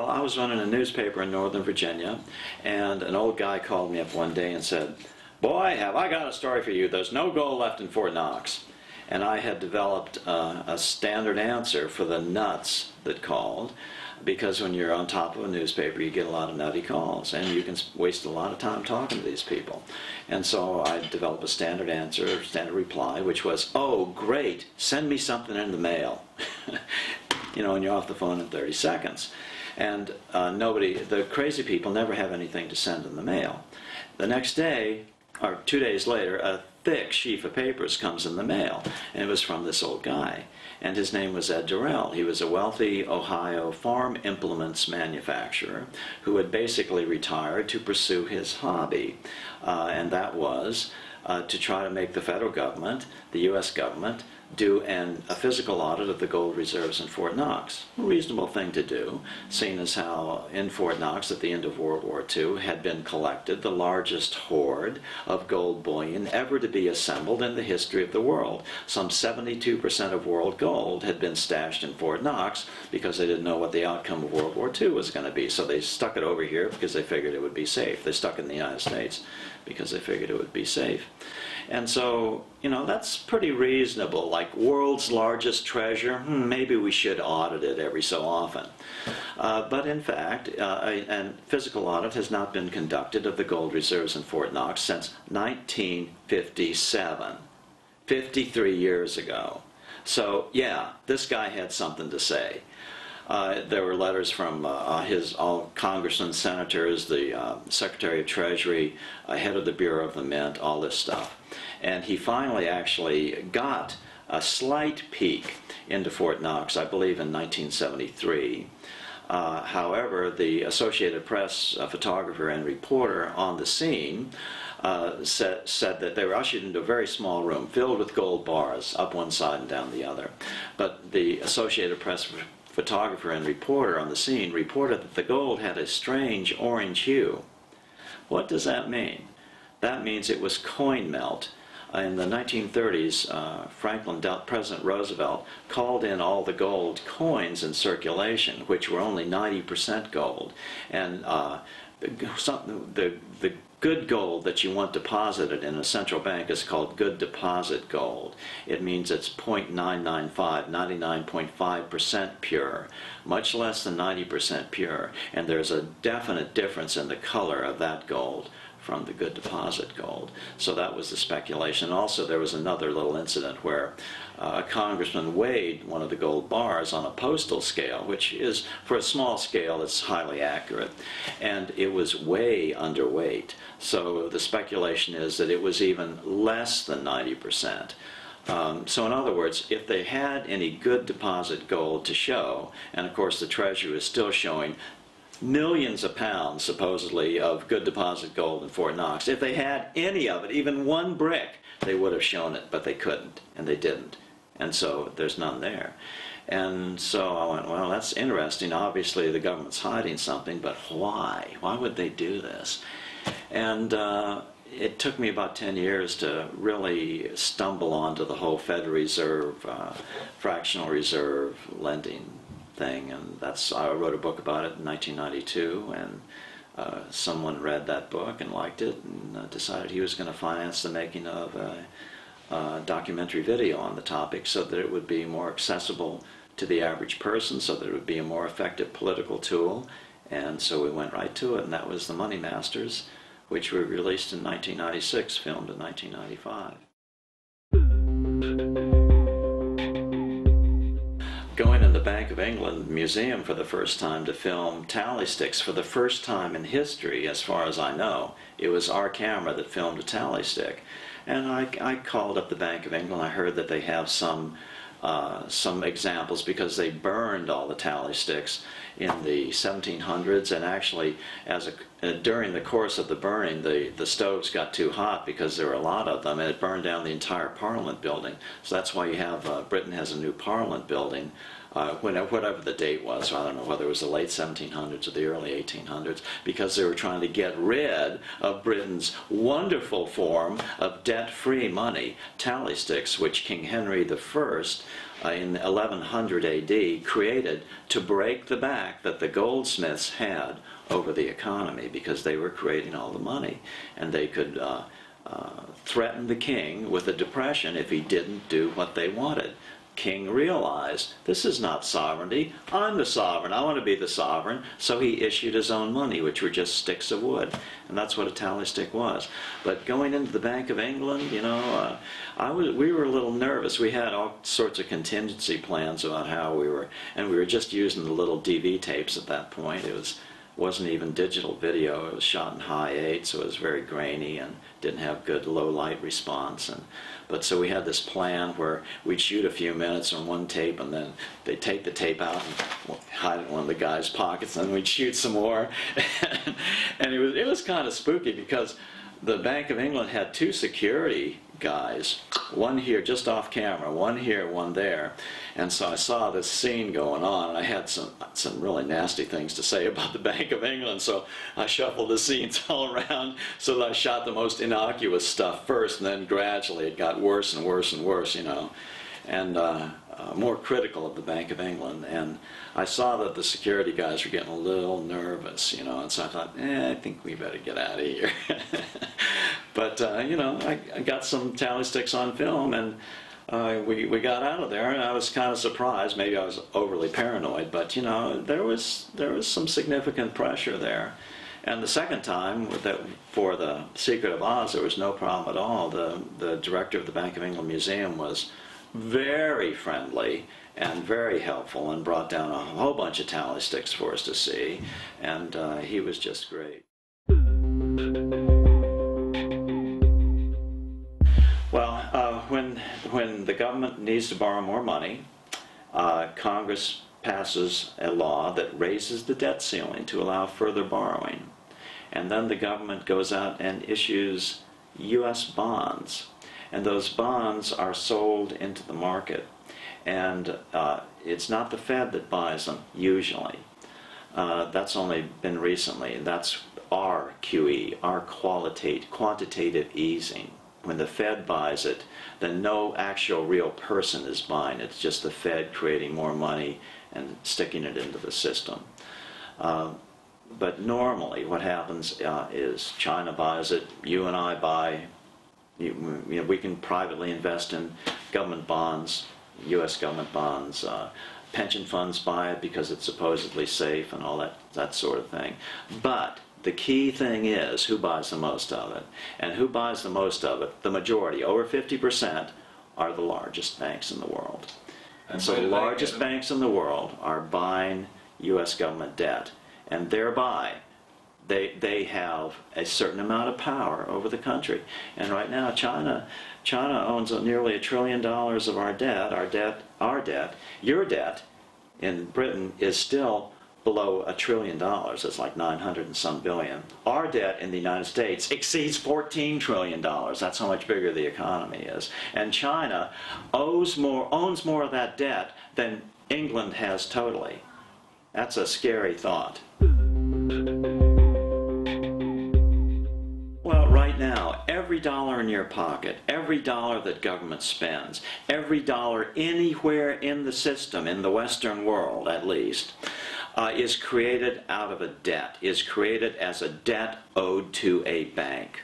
Well, I was running a newspaper in Northern Virginia, and an old guy called me up one day and said, "Boy, have I got a story for you. There's no gold left in Fort Knox." And I had developed a standard answer for the nuts that called, because when you're on top of a newspaper, you get a lot of nutty calls, and you can waste a lot of time talking to these people. And so I developed a standard answer, standard reply, which was, "Oh, great, send me something in the mail." You know, and you're off the phone in 30 seconds. And the crazy people never have anything to send in the mail. The next day, or 2 days later, a thick sheaf of papers comes in the mail, and it was from this old guy. And his name was Ed Durrell. He was a wealthy Ohio farm implements manufacturer who had basically retired to pursue his hobby, and that was to try to make the federal government, the U.S. government, do a physical audit of the gold reserves in Fort Knox. A reasonable thing to do, seeing as how in Fort Knox at the end of World War II had been collected the largest hoard of gold bullion ever to be assembled in the history of the world. Some 72% of world gold had been stashed in Fort Knox because they didn't know what the outcome of World War II was going to be. So they stuck it over here because they figured it would be safe. They stuck it in the United States because they figured it would be safe. And so, you know, that's pretty reasonable. Like, world's largest treasure, maybe we should audit it every so often. But in fact, a physical audit has not been conducted of the gold reserves in Fort Knox since 1957, 53 years ago. So, yeah, this guy had something to say. There were letters from all congressmen, senators, the Secretary of Treasury, head of the Bureau of the Mint, all this stuff. And he finally actually got a slight peek into Fort Knox, I believe in 1973. However, the Associated Press photographer and reporter on the scene said that they were ushered into a very small room filled with gold bars up one side and down the other. But the Associated Press photographer and reporter on the scene reported that the gold had a strange orange hue. What does that mean? That means it was coin melt. In the 1930s, President Roosevelt called in all the gold coins in circulation, which were only 90% gold. And the good gold that you want deposited in a central bank is called good deposit gold. It means it's 0.995, 99.5% pure, much less than 90% pure. And there's a definite difference in the color of that gold from the good deposit gold. So that was the speculation. Also, there was another little incident where a congressman weighed one of the gold bars on a postal scale, which is, for a small scale, it's highly accurate, and it was way underweight. So the speculation is that it was even less than 90%. So in other words, if they had any good deposit gold to show, and of course the Treasury is still showing millions of pounds, supposedly, of good deposit gold in Fort Knox. If they had any of it, even one brick, they would have shown it, but they couldn't, and they didn't. And so there's none there. And so I went, well, that's interesting. Obviously, the government's hiding something, but why? Why would they do this? And it took me about 10 years to really stumble onto the whole Federal Reserve, fractional reserve lending thing, and I wrote a book about it in 1992, and someone read that book and liked it and decided he was going to finance the making of a documentary video on the topic so that it would be more accessible to the average person, so that it would be a more effective political tool. And so we went right to it, and that was The Money Masters, which we released in 1996, filmed in 1995. Going in the Bank of England Museum for the first time to film tally sticks for the first time in history, as far as I know. It was our camera that filmed a tally stick. And I called up the Bank of England. I heard that they have some examples because they burned all the tally sticks in the 1700s, and actually during the course of the burning, the stoves got too hot because there were a lot of them, and it burned down the entire Parliament building. So that's why you have Britain has a new Parliament building whatever the date was. I don't know whether it was the late 1700s or the early 1800s, because they were trying to get rid of Britain's wonderful form of debt-free money, tally sticks, which King Henry I in 1100 AD created to break the back that the goldsmiths had over the economy, because they were creating all the money, and they could threaten the king with a depression if he didn't do what they wanted. King realized, this is not sovereignty, I'm the sovereign, I want to be the sovereign, so he issued his own money, which were just sticks of wood, and that's what a tally stick was. But going into the Bank of England, you know, we were a little nervous. We had all sorts of contingency plans about how we were, and we were just using the little DV tapes at that point. Wasn't even digital video. It was shot in high 8, so it was very grainy and didn't have good low light response. But so we had this plan where we'd shoot a few minutes on one tape, and then they'd take the tape out and hide it in one of the guys' pockets, and then we'd shoot some more. And it was kind of spooky, because the Bank of England had 2 security guys, one here just off camera, one here, one there. And so I saw this scene going on, and I had some really nasty things to say about the Bank of England, so I shuffled the scenes all around so that I shot the most innocuous stuff first, and then gradually it got worse and worse and worse, you know, and more critical of the Bank of England. And I saw that the security guys were getting a little nervous, you know, and so I thought, I think we better get out of here. But, you know, I got some tally sticks on film, and we got out of there, and I was kind of surprised. Maybe I was overly paranoid, but, you know, there was some significant pressure there. And the second time, for the Secret of Oz, there was no problem at all. The director of the Bank of England Museum was very friendly and very helpful, and brought down a whole bunch of tally sticks for us to see, and he was just great. Well, when the government needs to borrow more money, Congress passes a law that raises the debt ceiling to allow further borrowing. And then the government goes out and issues U.S. bonds. And those bonds are sold into the market. And it's not the Fed that buys them, usually. That's only been recently. That's our QE, our quantitative easing. When the Fed buys it, then no actual real person is buying it. It's just the Fed creating more money and sticking it into the system. But normally what happens is China buys it, you and I buy, you know, we can privately invest in government bonds, U.S. government bonds, pension funds buy it because it's supposedly safe and all that sort of thing. But the key thing is who buys the most of it. And who buys the most of it, the majority, over 50%, are the largest banks in the world. And so the largest banks in the world are buying U.S. government debt. And thereby, they have a certain amount of power over the country. And right now, China owns nearly $1 trillion of our debt. Your debt in Britain is still below $1 trillion. It's like 900 and some billion. Our debt in the United States exceeds $14 trillion. That's how much bigger the economy is. And China owns more of that debt than England has totally. That's a scary thought. Well, right now, every dollar in your pocket, every dollar that government spends, every dollar anywhere in the system, in the Western world at least, is created out of a debt, is created as a debt owed to a bank.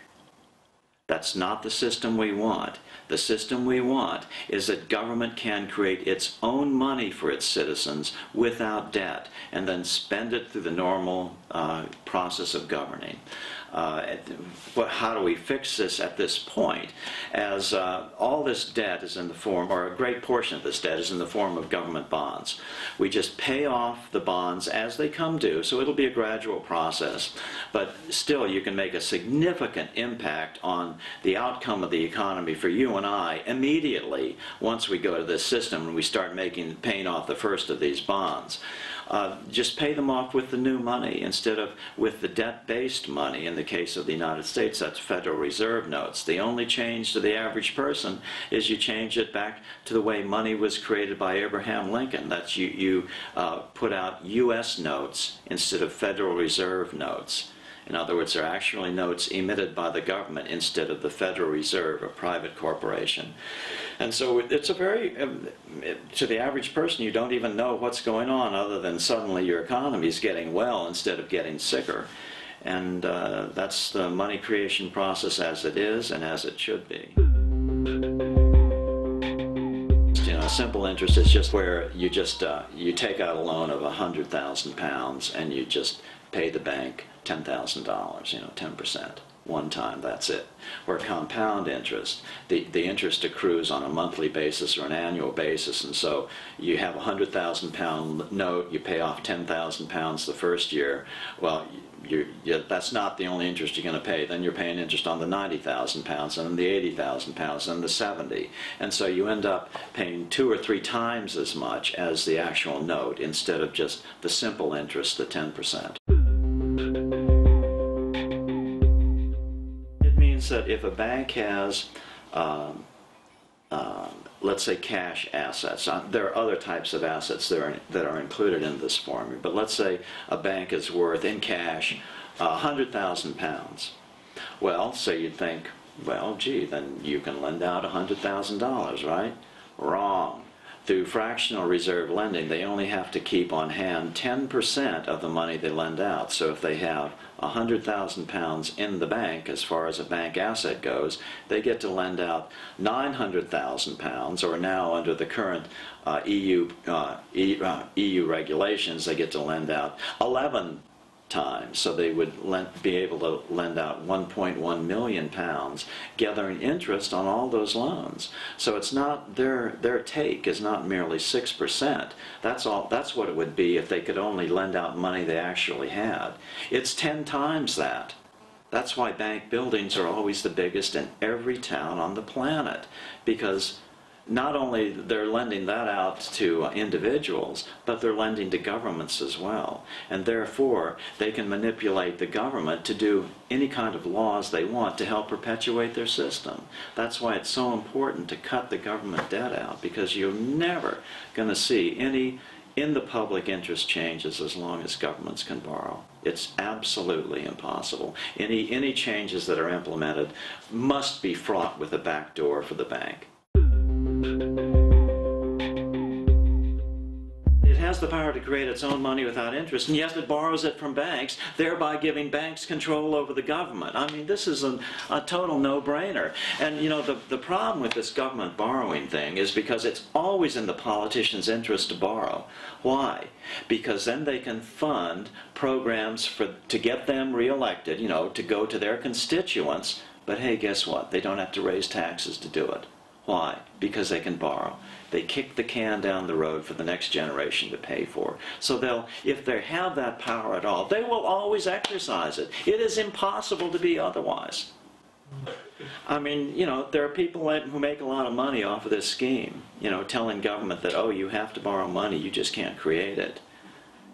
That's not the system we want. The system we want is that government can create its own money for its citizens without debt, and then spend it through the normal process of governing. How do we fix this at this point? As all this debt is in the form, or a great portion of this debt is in the form of government bonds. We just pay off the bonds as they come due, so it'll be a gradual process, but still you can make a significant impact on the outcome of the economy for you and I immediately once we go to this system and we start paying off the first of these bonds. just pay them off with the new money instead of with the debt-based money. In the case of the United States, that's Federal Reserve notes. The only change to the average person is you change it back to the way money was created by Abraham Lincoln. That's you put out U.S. notes instead of Federal Reserve notes. In other words, they're actually notes emitted by the government instead of the Federal Reserve, a private corporation. And so it's a very, to the average person, you don't even know what's going on other than suddenly your economy is getting well instead of getting sicker. And that's the money creation process as it is and as it should be. You know, simple interest is just where you you take out a loan of £100,000 and you just pay the bank $10,000, you know, 10%. One time, that's it. Where compound interest, the interest accrues on a monthly basis or an annual basis, and so you have a £100,000 note, you pay off £10,000 the first year. Well, that's not the only interest you're going to pay. Then you're paying interest on the £90,000 and the £80,000 and the 70, and so you end up paying 2 or 3 times as much as the actual note instead of just the simple interest, the 10%. That if a bank has, let's say, cash assets, there are other types of assets that are included in this formula, but let's say a bank is worth in cash £100,000. Well, so you'd think, well, gee, then you can lend out $100,000, right? Wrong. Through fractional reserve lending, they only have to keep on hand 10% of the money they lend out. So if they have £100,000 in the bank, as far as a bank asset goes, they get to lend out £900,000, or now under the current EU regulations, they get to lend out 11 times. So they would be able to lend out £1.1 million, gathering interest on all those loans. So it's not their take is not merely 6%. That's what it would be if they could only lend out money they actually had. It's 10 times that. That's why bank buildings are always the biggest in every town on the planet, because not only they're lending that out to individuals, but they're lending to governments as well. And therefore, they can manipulate the government to do any kind of laws they want to help perpetuate their system. That's why it's so important to cut the government debt out, because you're never going to see any in the public interest changes as long as governments can borrow. It's absolutely impossible. Any changes that are implemented must be fraught with a backdoor for the bank. It has the power to create its own money without interest, and yes, it borrows it from banks, thereby giving banks control over the government. I mean, this is a total no-brainer. And you know, the problem with this government borrowing thing is because it's always in the politicians' interest to borrow. Why? Because then they can fund programs to get them reelected, you know, to go to their constituents, but hey, guess what? They don't have to raise taxes to do it. Why? Because they can borrow. They kick the can down the road for the next generation to pay for. So if they have that power at all, they will always exercise it. It is impossible to be otherwise. I mean, you know, there are people who make a lot of money off of this scheme, you know, telling government that, oh, you have to borrow money, you just can't create it.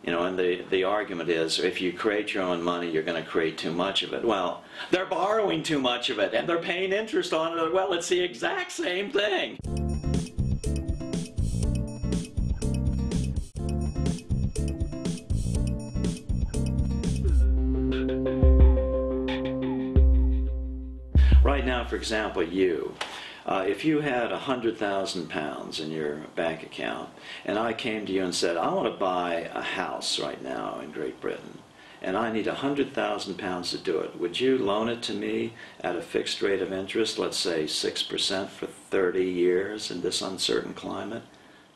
You know, and the argument is, if you create your own money, you're going to create too much of it. Well, they're borrowing too much of it, and they're paying interest on it. Well, it's the exact same thing. Right now, for example, if you had £100,000 in your bank account, and I came to you and said, I want to buy a house right now in Great Britain, and I need £100,000 to do it, would you loan it to me at a fixed rate of interest, let's say 6% for 30 years in this uncertain climate?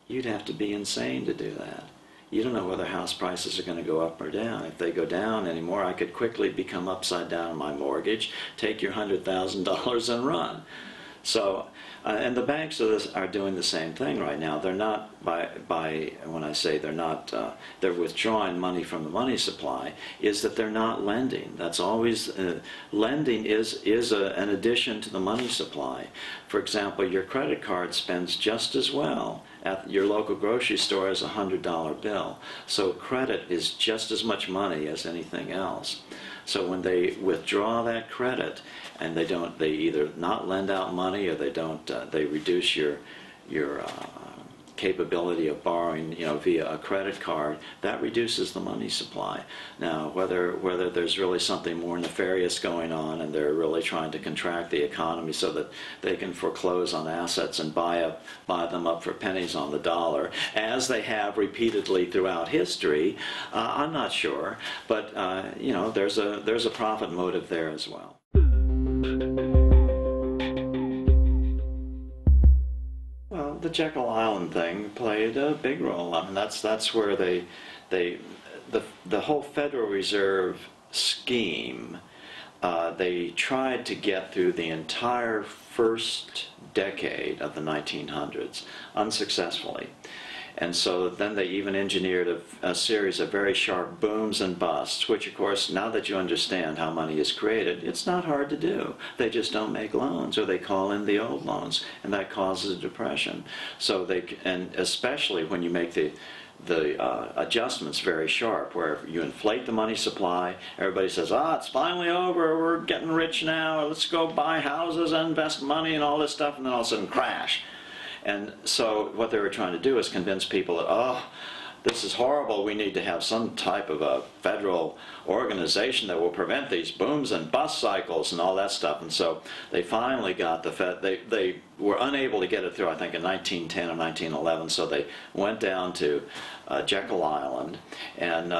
You'd have to be insane to do that. You don't know whether house prices are going to go up or down. If they go down anymore, I could quickly become upside down on my mortgage, take your $100,000 and run. So, and the banks are doing the same thing right now. They're not, when I say they're not, they're withdrawing money from the money supply, is that they're not lending. That's always, lending is an addition to the money supply. For example, your credit card spends just as well at your local grocery store as a $100 bill. So credit is just as much money as anything else. So when they withdraw that credit, and they either not lend out money, or they reduce your capability of borrowing, via a credit card, that reduces the money supply. Now, whether there's really something more nefarious going on, and they're really trying to contract the economy so that they can foreclose on assets and buy them up for pennies on the dollar, as they have repeatedly throughout history, I'm not sure. But there's a profit motive there as well. The Jekyll Island thing played a big role. I mean, that's where the whole Federal Reserve scheme, they tried to get through the entire first decade of the 1900s unsuccessfully. And so then they even engineered a series of very sharp booms and busts, which, of course, now that you understand how money is created, it's not hard to do. They just don't make loans, or they call in the old loans, and that causes a depression. So and especially when you make the adjustments very sharp, where you inflate the money supply, everybody says, it's finally over, we're getting rich now, let's go buy houses and invest money and all this stuff, and then all of a sudden crash. And so what they were trying to do is convince people that, this is horrible, we need to have some type of a federal organization that will prevent these booms and bust cycles and all that stuff. And so they finally got the Fed, they were unable to get it through, I think, in 1910 or 1911, so they went down to Jekyll Island and,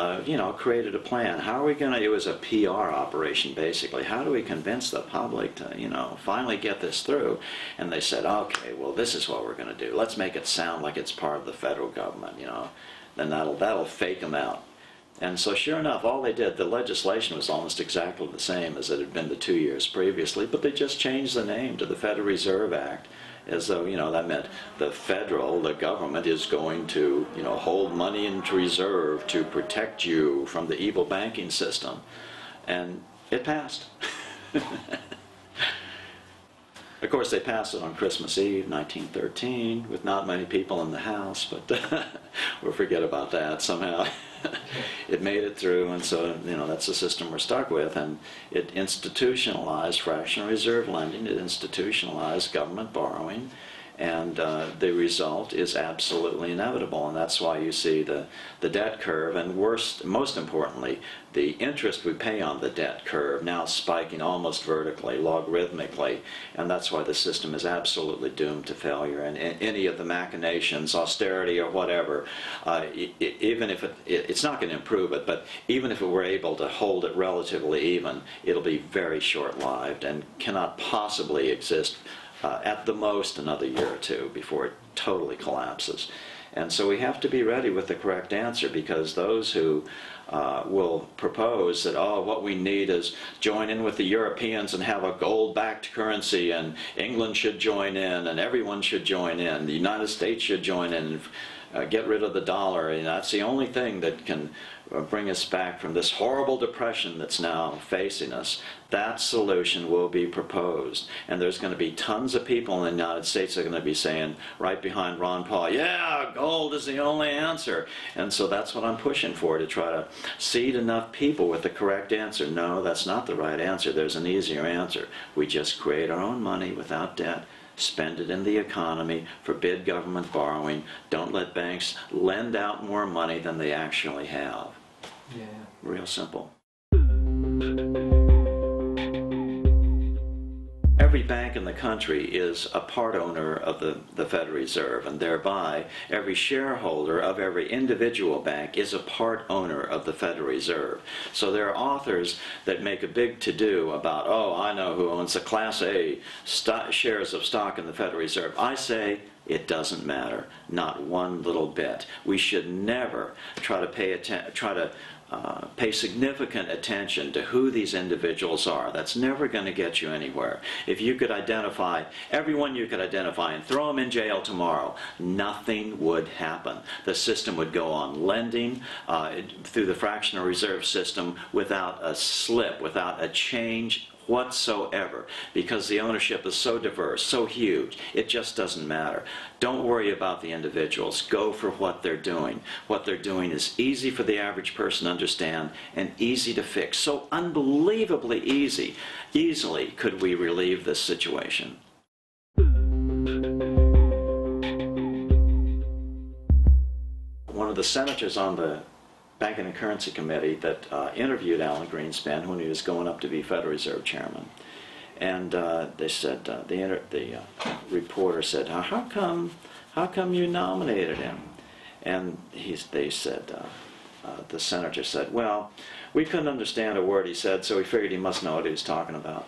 created a plan. How are we going to, it was a PR operation, basically. How do we convince the public to, finally get this through? And they said, okay, well, this is what we're going to do. Let's make it sound like it's part of the federal government, Then that'll fake them out. And so sure enough, all they did, the legislation was almost exactly the same as it had been the 2 years previously, but they just changed the name to the Federal Reserve Act, as though, that meant the government is going to, hold money in reserve to protect you from the evil banking system. And it passed. Of course, they passed it on Christmas Eve, 1913, with not many people in the house, but we'll forget about that somehow. It made it through, and so, that's the system we're stuck with, and it institutionalized fractional reserve lending, it institutionalized government borrowing, and the result is absolutely inevitable, and that's why you see the debt curve, and most importantly, the interest we pay on the debt curve now spiking almost vertically, logarithmically, and that's why the system is absolutely doomed to failure. And any of the machinations, austerity or whatever, even if it's not going to improve it, but even if it were able to hold it relatively even, it'll be very short-lived and cannot possibly exist at the most another year or two before it totally collapses. And so we have to be ready with the correct answer, because those who will propose that, what we need is join in with the Europeans and have a gold-backed currency, and England should join in, and everyone should join in, the United States should join in, and get rid of the dollar, and that's the only thing that can bring us back from this horrible depression that's now facing us. That solution will be proposed, and there's going to be tons of people in the United States that are going to be saying, right behind Ron Paul, yeah, gold is the only answer. And so that's what I'm pushing for, to try to seed enough people with the correct answer. No, that's not the right answer. There's an easier answer. We just create our own money without debt, spend it in the economy, forbid government borrowing, don't let banks lend out more money than they actually have. Yeah. Real simple. Every bank in the country is a part owner of the Federal Reserve, and thereby every shareholder of every individual bank is a part owner of the Federal Reserve. So there are authors that make a big to-do about, I know who owns the Class A shares of stock in the Federal Reserve. I say, it doesn't matter, not one little bit. We should never try to pay significant attention to who these individuals are. That's never going to get you anywhere. If you could identify everyone you could identify and throw them in jail tomorrow, nothing would happen. The system would go on lending through the fractional reserve system without a slip, without a change whatsoever, because the ownership is so diverse, so huge, it just doesn't matter. Don't worry about the individuals. Go for what they're doing. What they're doing is easy for the average person to understand and easy to fix. So unbelievably easy. Easily could we relieve this situation. One of the senators on the Banking and Currency Committee that interviewed Alan Greenspan when he was going up to be Federal Reserve Chairman. And they said, the reporter said, how come you nominated him? And they said, the senator said, well, we couldn't understand a word he said, so we figured he must know what he was talking about.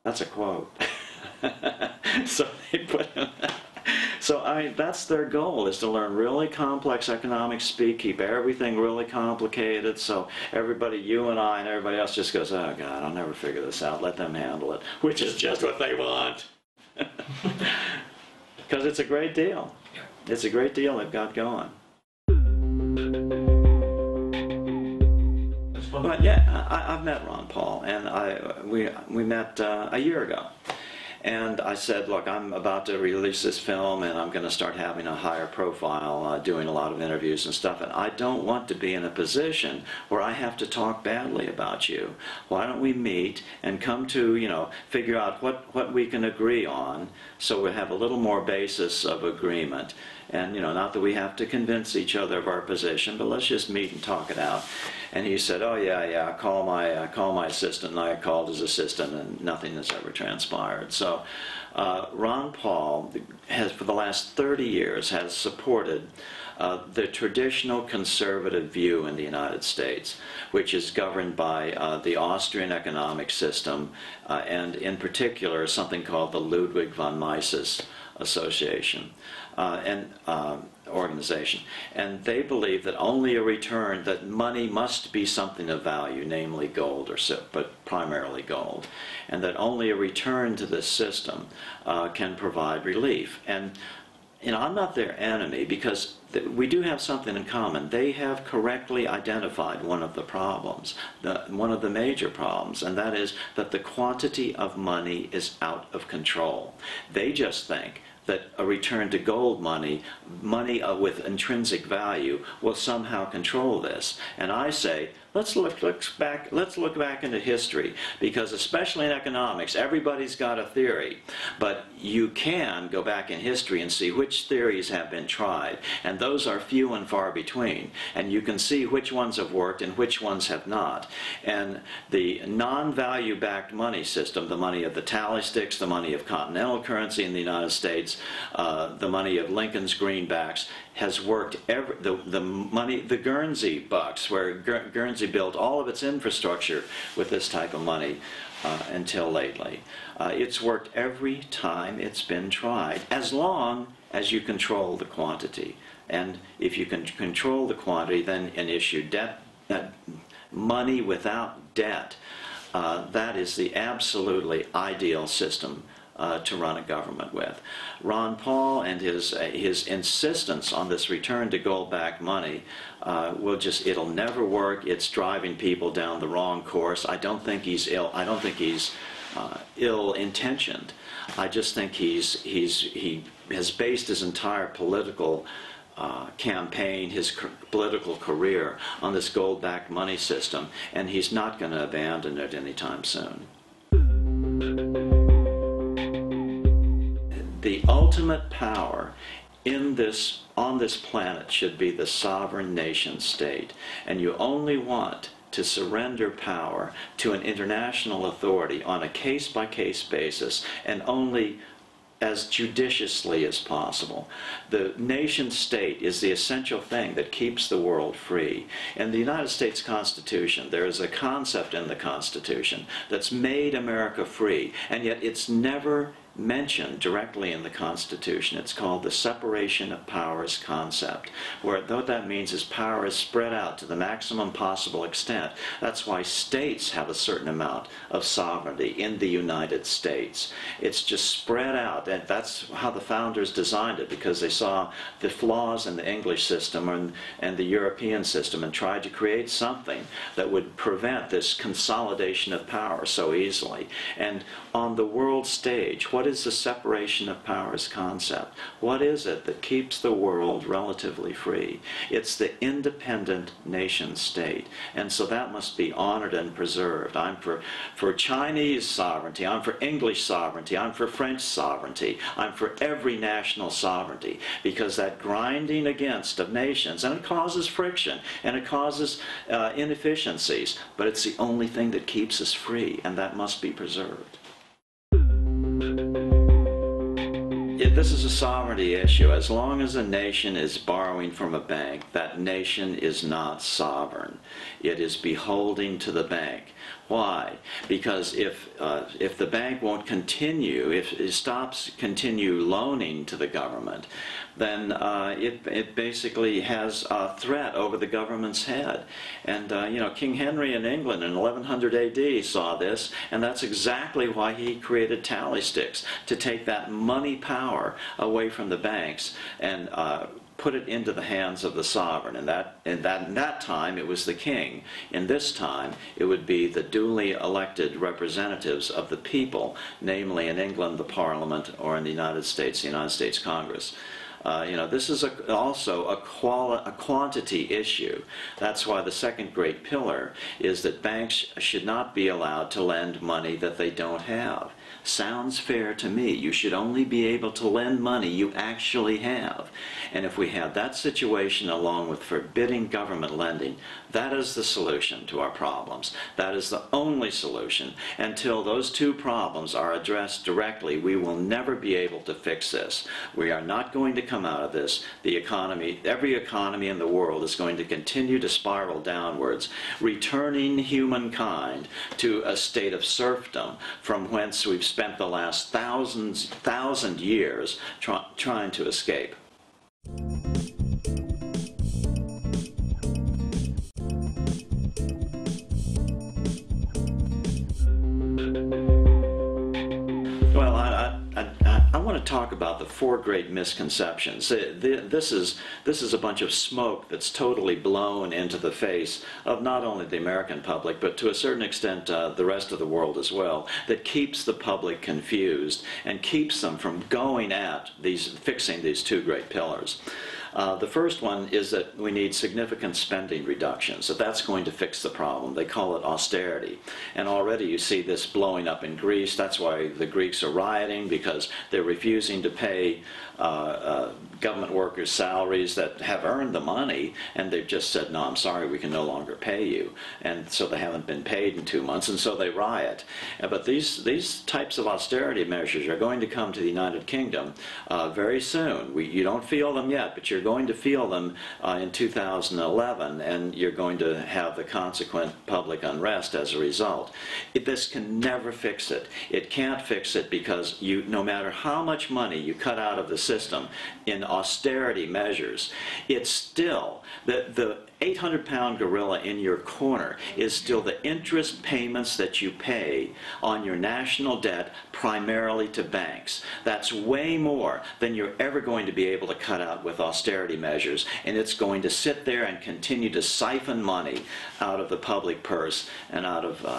That's a quote. So they put him. So that's their goal, is to learn really complex economic speak, keep everything really complicated, so everybody, you and I and everybody else just goes, oh God, I'll never figure this out, let them handle it, which is just what they want. Because it's a great deal. It's a great deal they've got going. But yeah, I've met Ron Paul, and we met a year ago. And I said, look, I'm about to release this film and I'm going to start having a higher profile, doing a lot of interviews and stuff, and I don't want to be in a position where I have to talk badly about you. Why don't we meet and come to, figure out what we can agree on, so we have a little more basis of agreement. And, not that we have to convince each other of our position, but let's just meet and talk it out. And he said, oh yeah, call my assistant. And I called his assistant, and nothing has ever transpired. So Ron Paul has, for the last 30 years, has supported the traditional conservative view in the United States, which is governed by the Austrian economic system, and in particular something called the Ludwig von Mises Association and organization. And they believe that only a return, that money must be something of value, namely gold or silver, but primarily gold, and that only a return to this system can provide relief. And I'm not their enemy, because we do have something in common. They have correctly identified one of the problems, one of the major problems, and that is that the quantity of money is out of control. They just think that a return to gold money with intrinsic value, will somehow control this. And I say, let's look back into history, because especially in economics, everybody's got a theory, but you can go back in history and see which theories have been tried, and those are few and far between, and you can see which ones have worked and which ones have not. And the non-value backed money system, the money of the tally sticks, the money of continental currency in the United States, the money of Lincoln's greenbacks, has worked. The Guernsey bucks, where Guernsey built all of its infrastructure with this type of money until lately. It's worked every time it's been tried, as long as you control the quantity. And if you can control the quantity, then and issue debt, money without debt, that is the absolutely ideal system to run a government with. Ron Paul and his insistence on this return to gold-backed money it'll never work. It's driving people down the wrong course. I don't think he's ill-intentioned. I just think he has based his entire political campaign, his political career, on this gold-backed money system, and he's not going to abandon it anytime soon. The ultimate power on this planet should be the sovereign nation state, and you only want to surrender power to an international authority on a case-by-case basis, and only as judiciously as possible. The nation state is the essential thing that keeps the world free. In the United States Constitution, there is a concept in the Constitution that's made America free, and yet it's never mentioned directly in the Constitution. It's called the separation of powers concept, where what that means is power is spread out to the maximum possible extent. That's why states have a certain amount of sovereignty in the United States. It's just spread out, and that's how the founders designed it, because they saw the flaws in the English system and the European system and tried to create something that would prevent this consolidation of power so easily. And on the world stage, what is the separation of powers concept? What is it that keeps the world relatively free? It's the independent nation state. And so that must be honored and preserved. I'm for Chinese sovereignty. I'm for English sovereignty. I'm for French sovereignty. I'm for every national sovereignty, because that grinding against of nations, and it causes friction, and it causes inefficiencies, but it's the only thing that keeps us free, and that must be preserved. This is a sovereignty issue. As long as a nation is borrowing from a bank, that nation is not sovereign. It is beholden to the bank. Why? Because if the bank won't continue, if it stops continue loaning to the government, then it basically has a threat over the government's head. And King Henry in England in 1100 AD saw this, and that's exactly why he created tally sticks, to take that money power away from the banks and put it into the hands of the sovereign. And in that time it was the king. In this time it would be the duly elected representatives of the people, namely in England the Parliament, or in the United States Congress. This is also a quantity issue. That's why the second great pillar is that banks should not be allowed to lend money that they don't have. Sounds fair to me. You should only be able to lend money you actually have. And if we have that situation along with forbidding government lending, that is the solution to our problems. That is the only solution. Until those two problems are addressed directly, we will never be able to fix this. We are not going to come out of this. The economy, every economy in the world is going to continue to spiral downwards, returning humankind to a state of serfdom from whence we've spent the last thousand years trying to escape. Well, I want to talk about the four great misconceptions. This is a bunch of smoke that's totally blown into the face of not only the American public, but to a certain extent the rest of the world as well, that keeps the public confused and keeps them from going at fixing these two great pillars. The first one is that we need significant spending reductions, that's going to fix the problem. They call it austerity. And already you see this blowing up in Greece. That's why the Greeks are rioting, because they're refusing to pay government workers salaries that have earned the money, and they've just said, no, I'm sorry, we can no longer pay you. And so they haven't been paid in 2 months, and so they riot. But these types of austerity measures are going to come to the United Kingdom very soon. You don't feel them yet, but you're going to feel them in 2011, and you're going to have the consequent public unrest as a result. This can never fix it. It can't fix it, because no matter how much money you cut out of the system in austerity measures, it's still the 800-pound gorilla in your corner is still the interest payments that you pay on your national debt, primarily to banks. That's way more than you're ever going to be able to cut out with austerity measures, and it's going to sit there and continue to siphon money out of the public purse and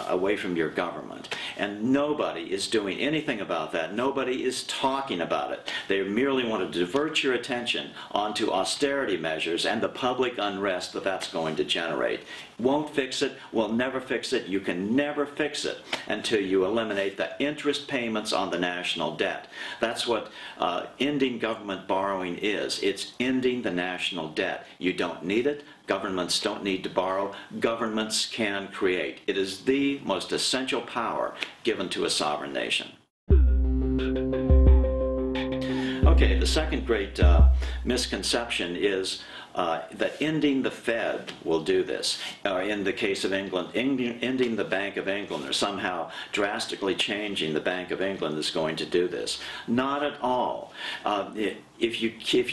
away from your government. And nobody is doing anything about that. Nobody is talking about it. They merely want to divert your attention onto austerity measures and the public unrest that's going to generate. Won't fix it, will never fix it. You can never fix it until you eliminate the interest payments on the national debt. That's what ending government borrowing is. It's ending the national debt. You don't need it. Governments don't need to borrow. Governments can create. It is the most essential power given to a sovereign nation. Okay, the second great misconception is that ending the Fed will do this. In the case of England, ending the Bank of England, or somehow drastically changing the Bank of England is going to do this. Not at all. If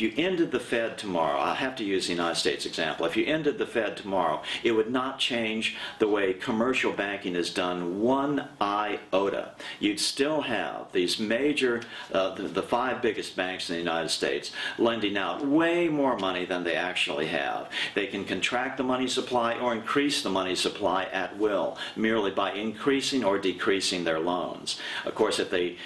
you ended the Fed tomorrow, I'll have to use the United States example. If you ended the Fed tomorrow, it would not change the way commercial banking is done one iota. You'd still have these major, the five biggest banks in the United States, lending out way more money than they actually have. They can contract the money supply or increase the money supply at will, merely by increasing or decreasing their loans. Of course, if they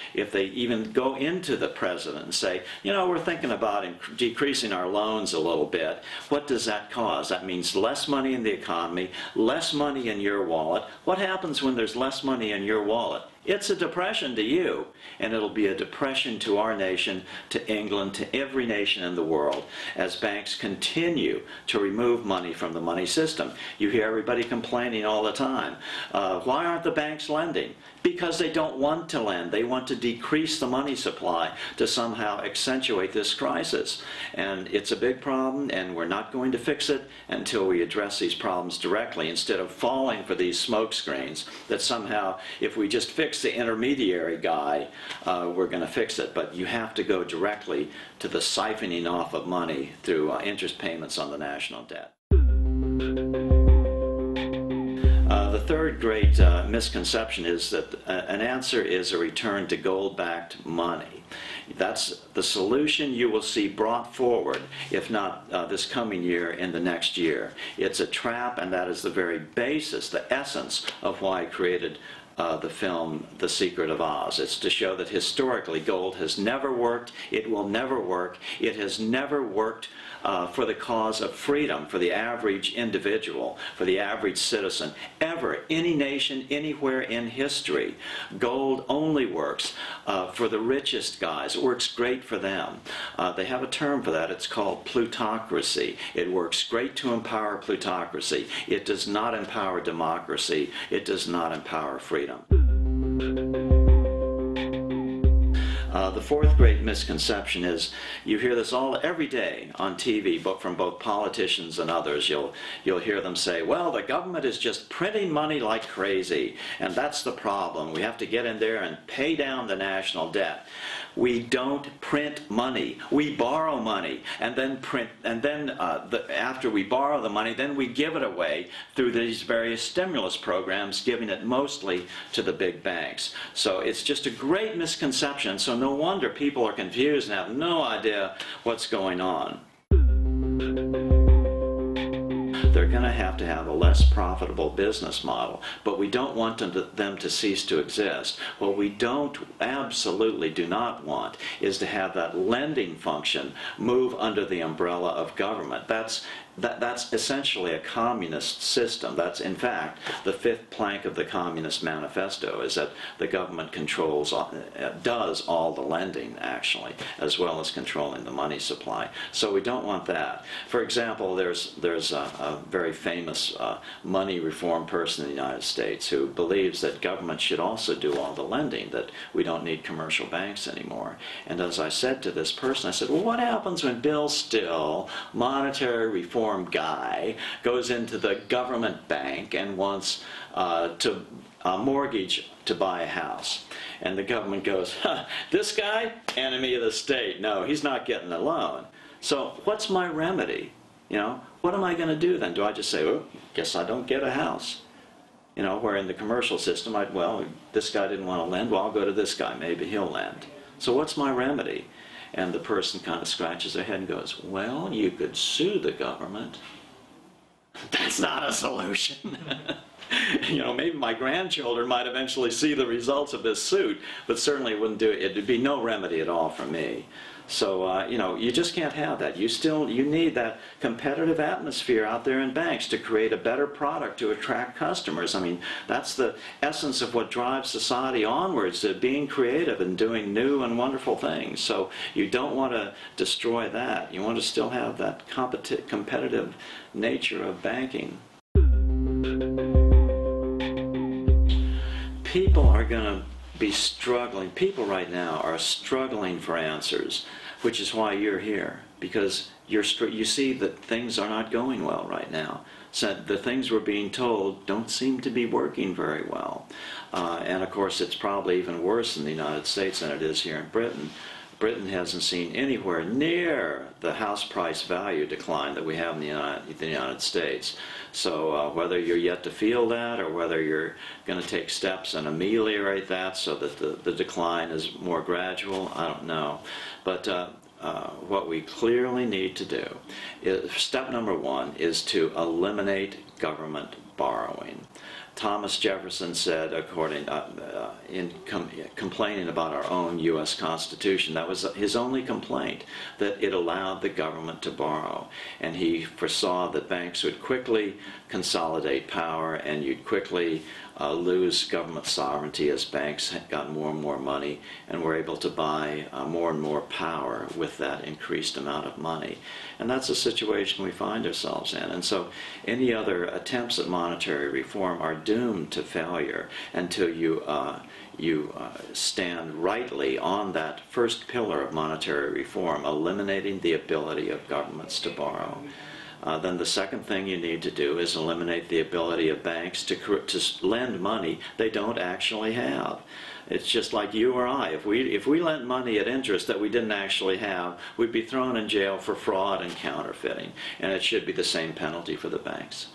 even go into the president and say, you know, we're thinking about decreasing our loans a little bit, what does that cause? That means less money in the economy, less money in your wallet. What happens when there's less money in your wallet? It's a depression to you, and it'll be a depression to our nation, to England, to every nation in the world, as banks continue to remove money from the money system. You hear everybody complaining all the time. Why aren't the banks lending? Because they don't want to lend. They want to decrease the money supply to somehow accentuate this crisis. And it's a big problem, and we're not going to fix it until we address these problems directly, instead of falling for these smoke screens that somehow, if we just fix the intermediary guy, we're going to fix it. But you have to go directly to the siphoning off of money through interest payments on the national debt. The third great misconception is that an answer is a return to gold-backed money. That's the solution you will see brought forward, if not this coming year, in the next year. It's a trap, and that is the very basis, the essence of why I created the film The Secret of Oz. It's to show that historically gold has never worked, it will never work, it has never worked for the cause of freedom, for the average individual, for the average citizen, ever, any nation, anywhere in history. Gold only works for the richest guys. It works great for them. They have a term for that. It's called plutocracy. It works great to empower plutocracy. It does not empower democracy. It does not empower freedom. The fourth great misconception is, you hear this every day on TV, but from both politicians and others. You'll hear them say, well, the government is just printing money like crazy, and that's the problem. We have to get in there and pay down the national debt. We don't print money. We borrow money, and then after we borrow the money, then we give it away through these various stimulus programs, giving it mostly to the big banks. So it's just a great misconception. So no wonder people are confused and have no idea what's going on. They're going to have a less profitable business model, but we don't want them to cease to exist. What we absolutely do not want is to have that lending function move under the umbrella of government. That's essentially a communist system. That's, in fact, the fifth plank of the Communist Manifesto, is that the government does all the lending, actually, as well as controlling the money supply. So we don't want that. For example, there's a very famous money reform person in the United States who believes that government should also do all the lending, that we don't need commercial banks anymore. And as I said to this person, I said, well, what happens when Bill Still, monetary reform guy, goes into the government bank and wants to mortgage to buy a house? And the government goes, this guy, enemy of the state. No, he's not getting a loan. So what's my remedy? You know, what am I going to do then? Do I just say, oh, guess I don't get a house? You know, where in the commercial system, well, this guy didn't want to lend, well, I'll go to this guy, maybe he'll lend. So what's my remedy? And the person kind of scratches their head and goes, well, you could sue the government. That's not a solution. You know, maybe my grandchildren might eventually see the results of this suit, but certainly it wouldn't do it. It'd be no remedy at all for me. So, you know, you just can't have that. You need that competitive atmosphere out there in banks to create a better product to attract customers. I mean, that's the essence of what drives society onwards, to being creative and doing new and wonderful things. So you don't want to destroy that. You want to still have that competitive nature of banking. People are going to be struggling. People right now are struggling for answers. which is why you're here, because you see that things are not going well right now. So the things we're being told don't seem to be working very well. And of course, it's probably even worse in the United States than it is here in Britain. Britain hasn't seen anywhere near the house price value decline that we have in the United States. So whether you're yet to feel that, or whether you're going to take steps and ameliorate that so that the decline is more gradual, I don't know. But what we clearly need to do is, step number one is to eliminate government borrowing. Thomas Jefferson said, complaining about our own U.S. Constitution, that was his only complaint, that it allowed the government to borrow. And he foresaw that banks would quickly consolidate power, and you'd quickly lose government sovereignty as banks got more and more money and were able to buy more and more power with that increased amount of money. And that's the situation we find ourselves in. And so any other attempts at monetary reform are doomed to failure until you stand rightly on that first pillar of monetary reform, eliminating the ability of governments to borrow. Then the second thing you need to do is eliminate the ability of banks to lend money they don't actually have. It's just like you or I. If we lent money at interest that we didn't actually have, we'd be thrown in jail for fraud and counterfeiting. And it should be the same penalty for the banks.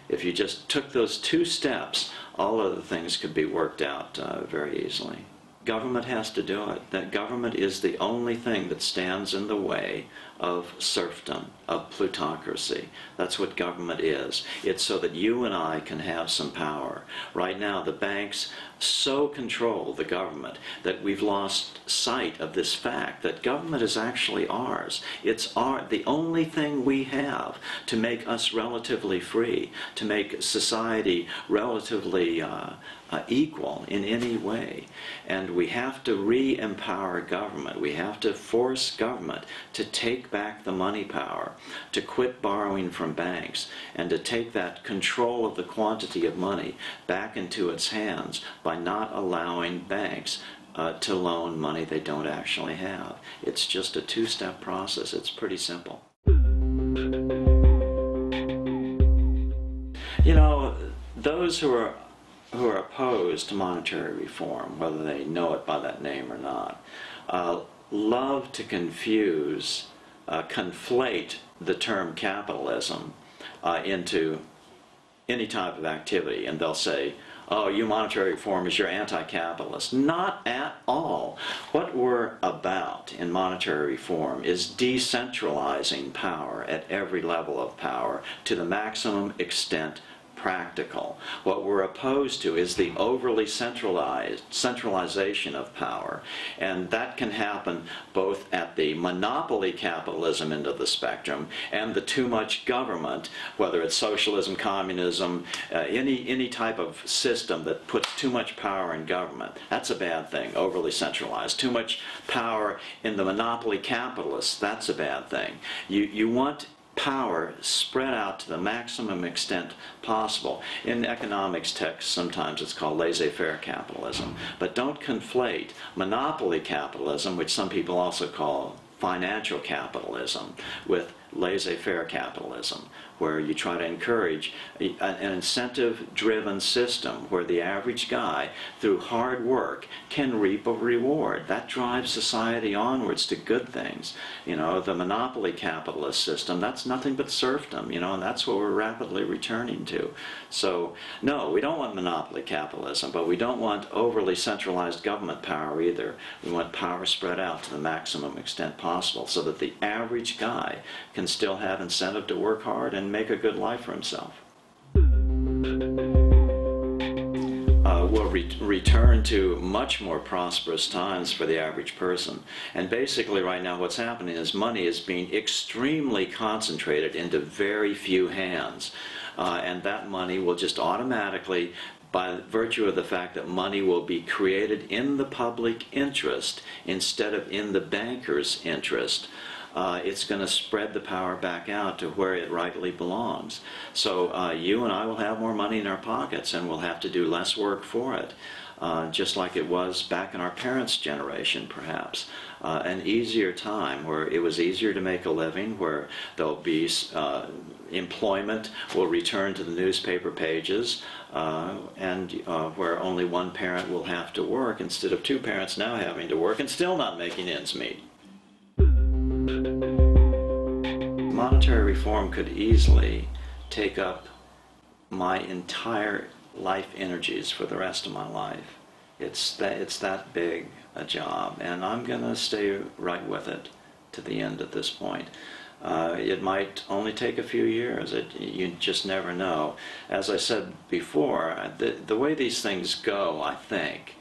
If you just took those two steps, all other things could be worked out very easily. Government has to do it. That government is the only thing that stands in the way of serfdom, of plutocracy. That's what government is. It's so that you and I can have some power. Right now, the banks so control the government that we've lost sight of this fact that government is actually ours. It's the only thing we have to make us relatively free, to make society relatively equal in any way. And we have to re-empower government. We have to force government to take back the money power, to quit borrowing from banks, and to take that control of the quantity of money back into its hands by not allowing banks to loan money they don't actually have. It's just a two-step process. It's pretty simple. You know, those who are opposed to monetary reform, whether they know it by that name or not, love to conflate the term capitalism into any type of activity, and they'll say, oh, you monetary reformers, you're anti-capitalist. Not at all. What we're about in monetary reform is decentralizing power at every level of power to the maximum extent practical. What we're opposed to is the overly centralization of power, and that can happen both at the monopoly capitalism end of the spectrum and the too much government, whether it's socialism, communism, any type of system that puts too much power in government. That's a bad thing, overly centralized. Too much power in the monopoly capitalists, that's a bad thing. You want power spread out to the maximum extent possible. In economics texts, sometimes it's called laissez-faire capitalism. But don't conflate monopoly capitalism, which some people also call financial capitalism, with laissez-faire capitalism, where you try to encourage an incentive-driven system where the average guy, through hard work, can reap a reward. That drives society onwards to good things. You know, the monopoly capitalist system, that's nothing but serfdom, you know, and that's what we're rapidly returning to. So, no, we don't want monopoly capitalism, but we don't want overly centralized government power either. We want power spread out to the maximum extent possible so that the average guy can still have incentive to work hard and make a good life for himself. We'll return to much more prosperous times for the average person. And basically right now what's happening is money is being extremely concentrated into very few hands. And that money will just automatically, by virtue of the fact that money will be created in the public interest instead of in the banker's interest, it's going to spread the power back out to where it rightly belongs. So you and I will have more money in our pockets, and we'll have to do less work for it. just like it was back in our parents' generation, perhaps. An easier time where it was easier to make a living, where there'll be employment will return to the newspaper pages, and where only one parent will have to work instead of two parents now having to work and still not making ends meet. Monetary reform could easily take up my entire life energies for the rest of my life. It's that big a job, and I'm going to stay right with it to the end at this point. It might only take a few years. You just never know. As I said before, the way these things go, I think,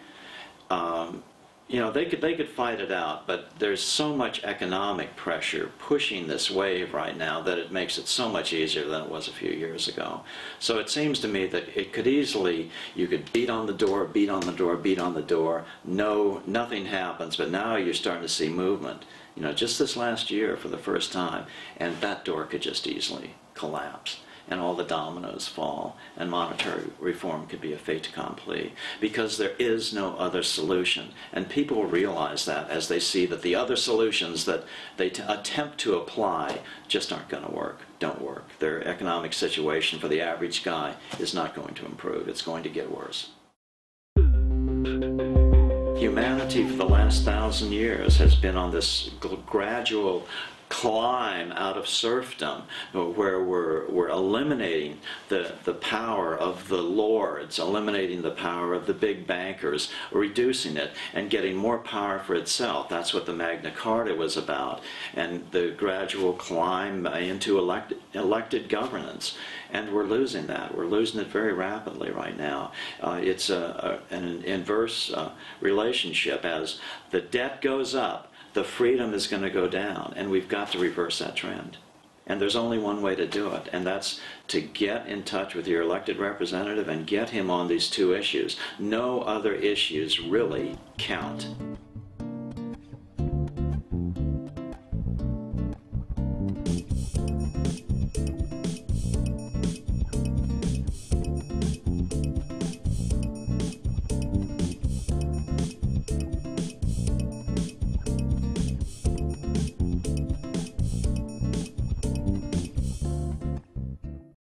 they could fight it out, but there's so much economic pressure pushing this wave right now that it makes it so much easier than it was a few years ago. So it seems to me that it could easily, you could beat on the door, beat on the door, beat on the door, no, nothing happens, but now you're starting to see movement. Just this last year for the first time, and that door could just easily collapse, and all the dominoes fall, and monetary reform could be a fait accompli, because there is no other solution. And people will realize that as they see that the other solutions that they attempt to apply just aren't going to work, don't work. Their economic situation for the average guy is not going to improve. It's going to get worse. Humanity for the last 1,000 years has been on this gradual climb out of serfdom, where we're eliminating the power of the lords, eliminating the power of the big bankers, reducing it and getting more power for itself. That's what the Magna Carta was about, and the gradual climb into elected governance. And we're losing that. We're losing it very rapidly right now. It's an inverse relationship. As the debt goes up, the freedom is going to go down, and we've got to reverse that trend. And there's only one way to do it, and that's to get in touch with your elected representative and get him on these two issues. No other issues really count.